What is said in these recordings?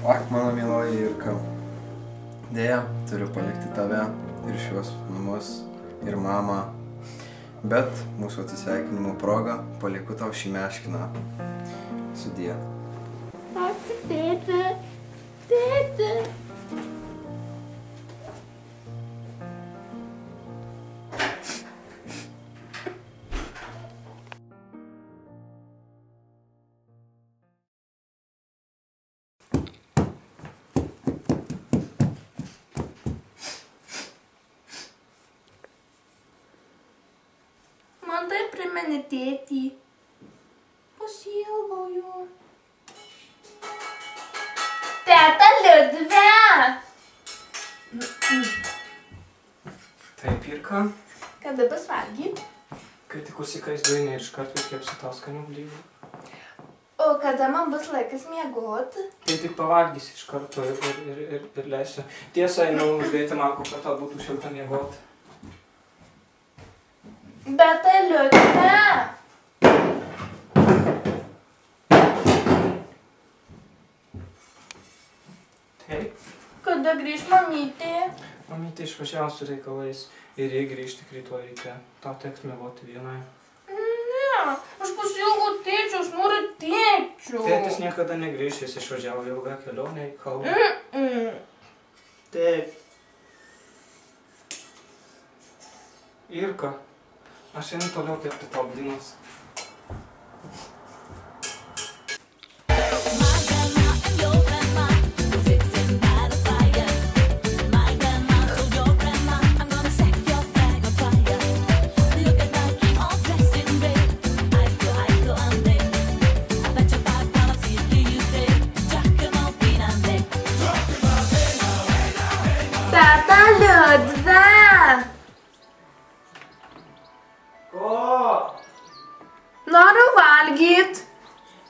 Ak, mano mieloji Irka, dėja, turiu palikti tave ir šiuos namus ir mamą, bet mūsų atsisveikinimo proga palieku tau šį meškiną. Sudie. Ačiū, tėte. Tėte. Man tai primeni tėtį. Pasiilgauju. Teta Liudve! Taip, Irka. Kada bus valgyt? Kai tik užsikais duinę ir iškart užkepsiu tau skanių blynų. O kada man bus laikas miegoti? Tai tik pavalgysi iš karto ir leisiu. Tiesa, einu uždėti malkų, kad tau būtų šilta miegoti. Bet tai Liudve! Taip. Kada grįž mamytė? Mamytė išvažiavo su reikalais ir jie grįžti tik rytoj ryte. Tau teks miegoti vienai. Ne, aš pasiilgau tėčio, aš noriu tėčio. Tėtis niekada negrįš, jis išvažiavo ilgą kelionę į Kauną. Taip. Irka, aš einu toliau kepti tau blynus. Teta Liudve! Ko? Noriu valgyt.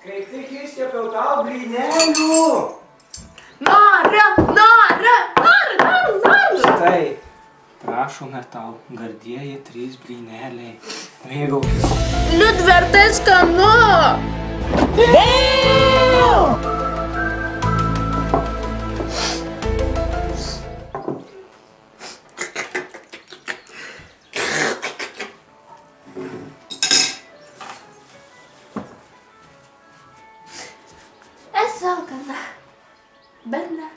Kaip tik iškepiau tau blynelių. Noriu! Štai, prašome tau, gardieji 3 blyneliai. Mėgaukis. Liudve, ar tai skanu? Esu alkana, bet ne.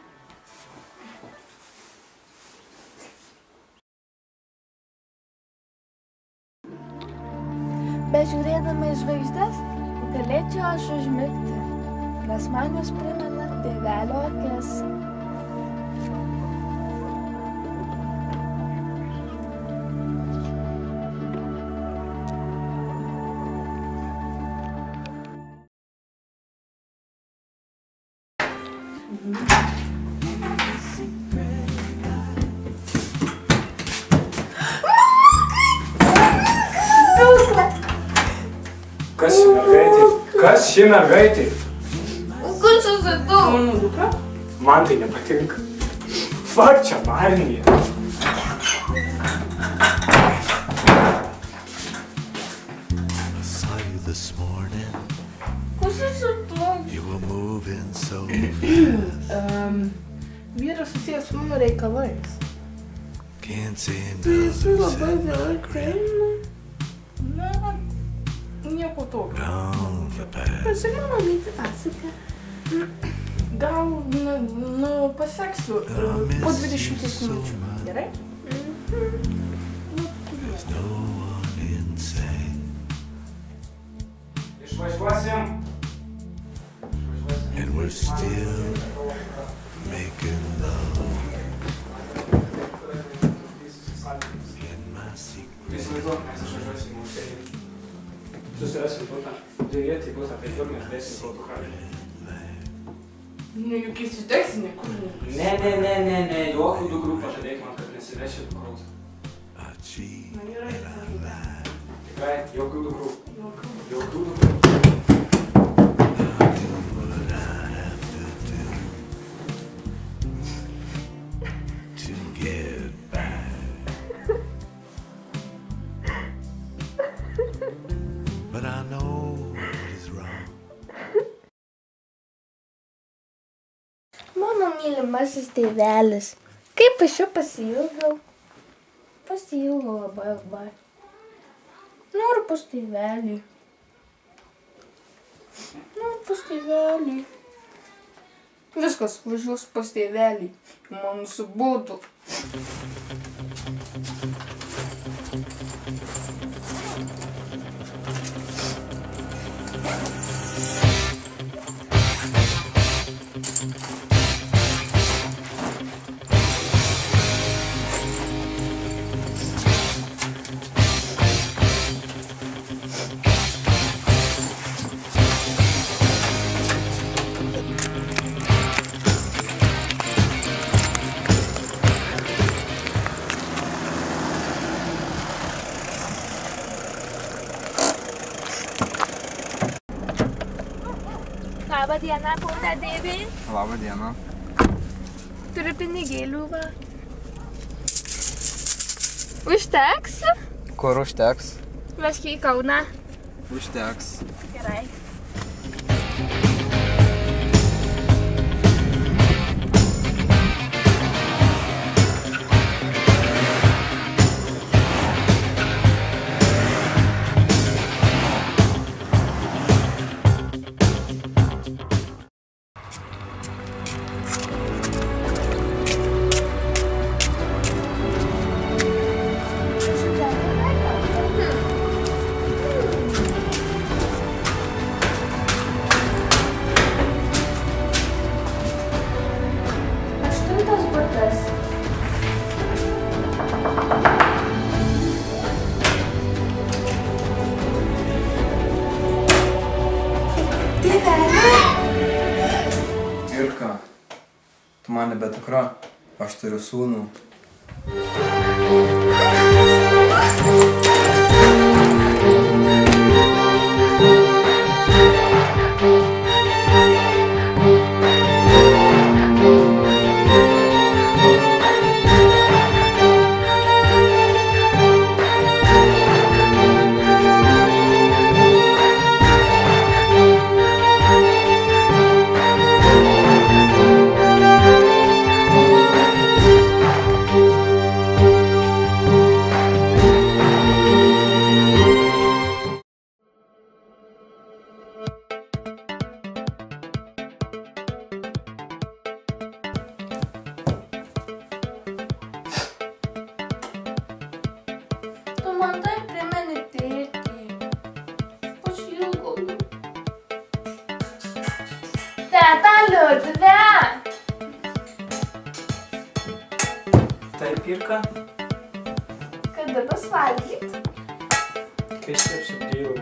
Bežiūrėdama į žvaigždes, galėčiau aš užmigti, nes man jos primena tėvelio akis. Kas ši mergaitė? Kas ši mergaitė? Kas esi tu? Mano dukra? Man tai nepatinka. Fak čia Marnija. Kas esi tu? Vyras susijęs su mano reikalais. Tu esi labai vėlai kaina. Na, nieko tokio. Prašau, mano mėgti pasaką. Gal, paseksiu po 20 minučių. Gerai? Išvažiuosim. And we're still making love in my secret. Įsivaizduok, mes išvažiuosim į Užsienį. Susirasim butą. Dėvėti butą, tai kur mes dėsim autokarį. Nu, juk įsiteksi niekur. Ne, jokių dukrų pažadėk man, kad nesiveši dukros. I cheat Na, gerai. and I lie. Tikrai, jokių dukrų. Jokių. Jokių dukrų. What I have to get by. But I know what is wrong. Mano mylimasis tėvelis. Kaip aš jo pasiilgau? Pasiilgau labai. Noriu pas tėvelį. Viskas, važiuosiu pas tėvelį. Man nusibodo. Labą dieną, pone Dėvį. Labą dieną. Turiu pinigėlių, va. Užteks? Kur užteks? Vežk į Kauną. Užteks. Gerai. Irka, tu man nebe dukra, aš turiu sūnų. Tu man taip primeni tėtį. Pasiilgau. Teta Liudve. Taip, Irka, Kada pasvalgyt? kai iškepsiu pjūrų.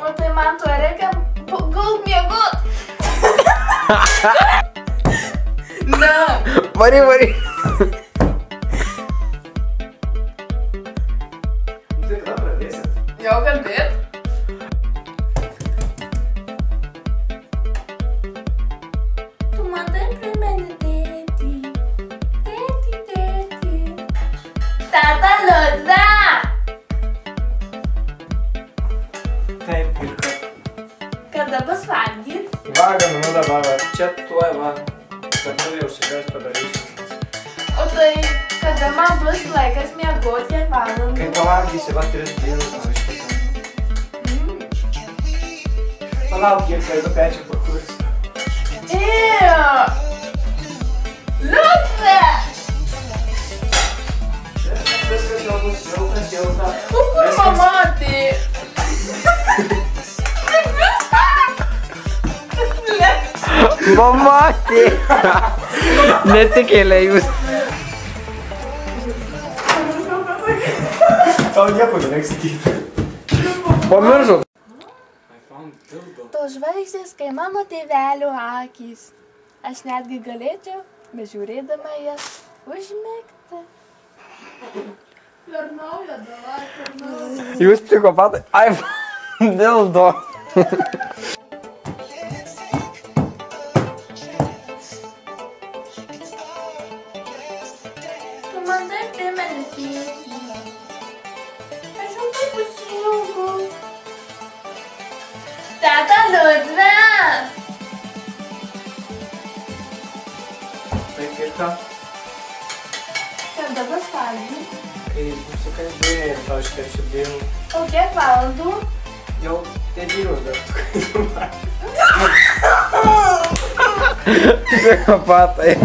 O tai man tuo reikia gult miegot. Na. Vari. Tai kada pradėsit? Jau kalbėt? Tu man taip primeni tėtį. Tėtį. Teta Liudve. Taip, Irka. Kada pasvalgyt? Vaga, nu dabar, va. Čia tuoj, va. Dabar jau užsikės padarysiu. O tai kada man bus laikas miegot kiek valandų? Kai pavalgysi, va, 3 blynus, o iš kitą. Palauk, Irka, jeigu pečią pakursiu. Liudve! Viskas jau bus jauka. O kur mama tai? Mamatė. Netikėlė jūs. Tau nieko nereiks sakyti. Pamiršau. Tos žvaigždės, kai mano tėvelio akys. Aš netgi galėčiau, bežiūrėdama jas, užmigti. Per naują, davai, per naują. Jūs psichopatai. Ai, dėl to. Tu man taip primeni tėtį. Aš jau taip pasiilgau. Teta Liudve! Irka, Kada bus valgyti? kai nusikalbėjai ir tau iškepsiu blynų. O kiek valandų? Jau 9, bet tu kai Psichopatai.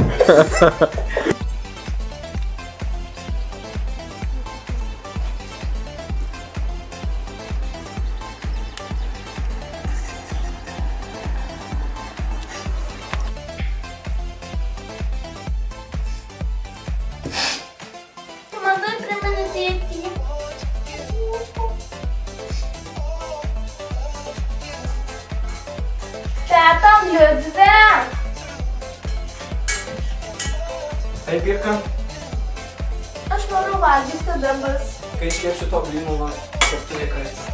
Tu man dar primeni tėtį. Teta, Liudve. Taip, Irka, Aš noriu valgyti, kada bus. kai iškepsiu to blynų, man keptuvė kaista.